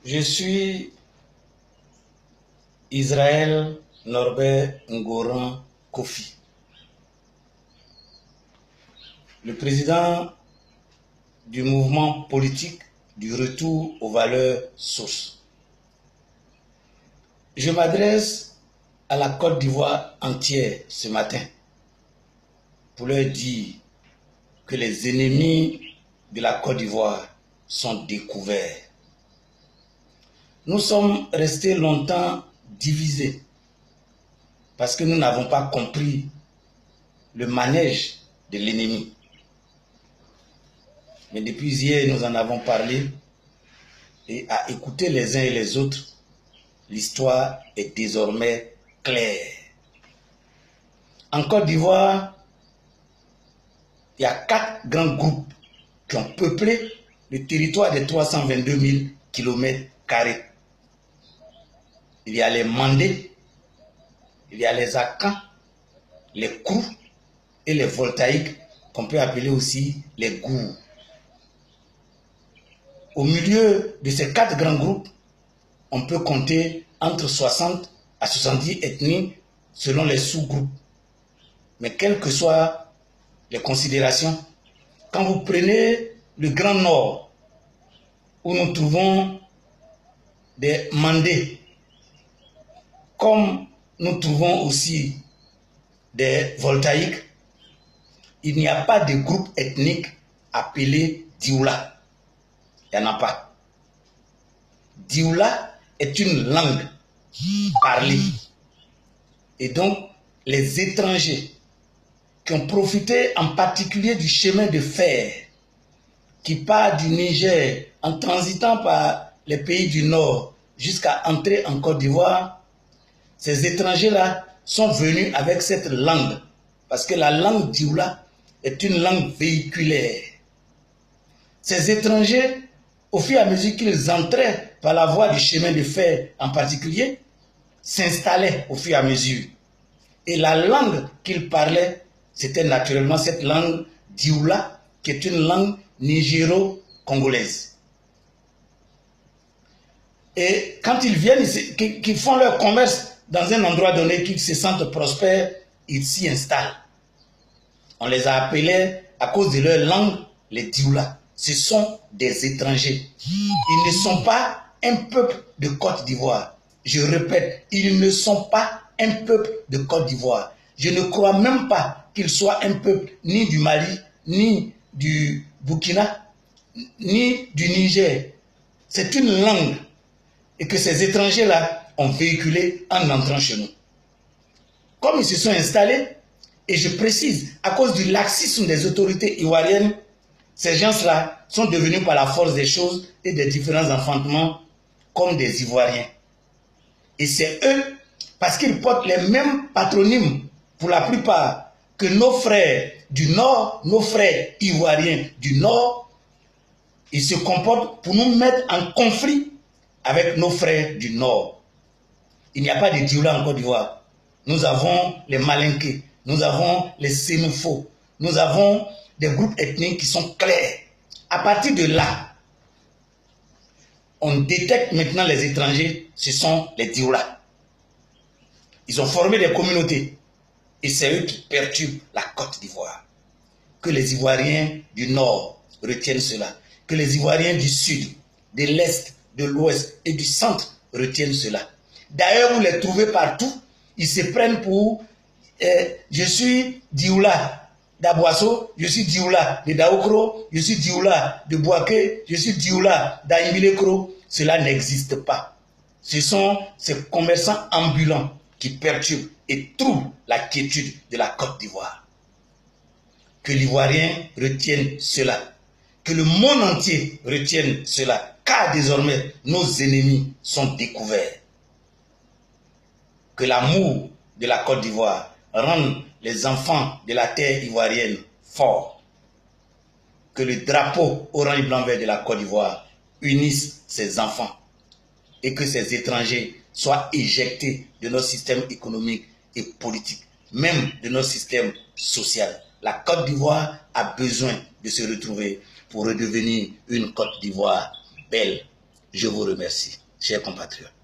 Je suis Israël Norbert Ngoran Kofi, le président du mouvement politique du retour aux valeurs sources. Je m'adresse à la Côte d'Ivoire entière ce matin pour leur dire que les ennemis de la Côte d'Ivoire sont découverts. Nous sommes restés longtemps divisés parce que nous n'avons pas compris le manège de l'ennemi. Mais depuis hier, nous en avons parlé et à écouter les uns et les autres, l'histoire est désormais claire. En Côte d'Ivoire, il y a 4 grands groupes qui ont peuplé le territoire de 322 000 km². Il y a les Mandés, il y a les Akans, les Krou et les Voltaïques, qu'on peut appeler aussi les Gours. Au milieu de ces 4 grands groupes, on peut compter entre 60 à 70 ethnies selon les sous-groupes. Mais quelles que soient les considérations, quand vous prenez le Grand Nord, où nous trouvons des Mandés, comme nous trouvons aussi des Voltaïques, il n'y a pas de groupe ethnique appelé Dioula. Il n'y en a pas. Dioula est une langue parlée. Et donc, les étrangers qui ont profité en particulier du chemin de fer qui part du Niger en transitant par les pays du Nord jusqu'à entrer en Côte d'Ivoire, ces étrangers-là sont venus avec cette langue, parce que la langue Dioula est une langue véhiculaire. Ces étrangers, au fur et à mesure qu'ils entraient par la voie du chemin de fer en particulier, s'installaient au fur et à mesure. Et la langue qu'ils parlaient, c'était naturellement cette langue Dioula, qui est une langue nigéro-congolaise. Et quand ils viennent, qu'ils font leur commerce dans un endroit donné, qu'ils se sentent prospères, ils s'y installent. On les a appelés, à cause de leur langue, les Dioula. Ce sont des étrangers. Ils ne sont pas un peuple de Côte d'Ivoire. Je répète, ils ne sont pas un peuple de Côte d'Ivoire. Je ne crois même pas qu'ils soient un peuple ni du Mali, ni du Burkina, ni du Niger. C'est une langue et que ces étrangers-là ont véhiculé en entrant chez nous. Comme ils se sont installés, et je précise, à cause du laxisme des autorités ivoiriennes, ces gens-là sont devenus par la force des choses et des différents enfantements comme des Ivoiriens. Et c'est eux, parce qu'ils portent les mêmes patronymes pour la plupart que nos frères du Nord, nos frères ivoiriens du Nord, ils se comportent pour nous mettre en conflit avec nos frères du Nord. Il n'y a pas de Dioula en Côte d'Ivoire. Nous avons les Malinqués, nous avons les Sénoufos, nous avons des groupes ethniques qui sont clairs. À partir de là, on détecte maintenant les étrangers, ce sont les Dioula. Ils ont formé des communautés et c'est eux qui perturbent la Côte d'Ivoire. Que les Ivoiriens du Nord retiennent cela, que les Ivoiriens du Sud, de l'Est, de l'Ouest et du Centre retiennent cela. D'ailleurs, vous les trouvez partout, ils se prennent pour je suis Dioula d'Aboisseau, je suis Dioula de Daokro, je suis Dioula de Bouaké, je suis Dioula d'Aïmilekro. Cela n'existe pas. Ce sont ces commerçants ambulants qui perturbent et troublent la quiétude de la Côte d'Ivoire. Que l'Ivoirien retienne cela. Que le monde entier retienne cela. Car désormais, nos ennemis sont découverts. Que l'amour de la Côte d'Ivoire rende les enfants de la terre ivoirienne forts. Que le drapeau orange, blanc, vert de la Côte d'Ivoire unisse ses enfants. Et que ces étrangers soient éjectés de notre système économique et politique, même de notre système social. La Côte d'Ivoire a besoin de se retrouver pour redevenir une Côte d'Ivoire belle. Je vous remercie, chers compatriotes.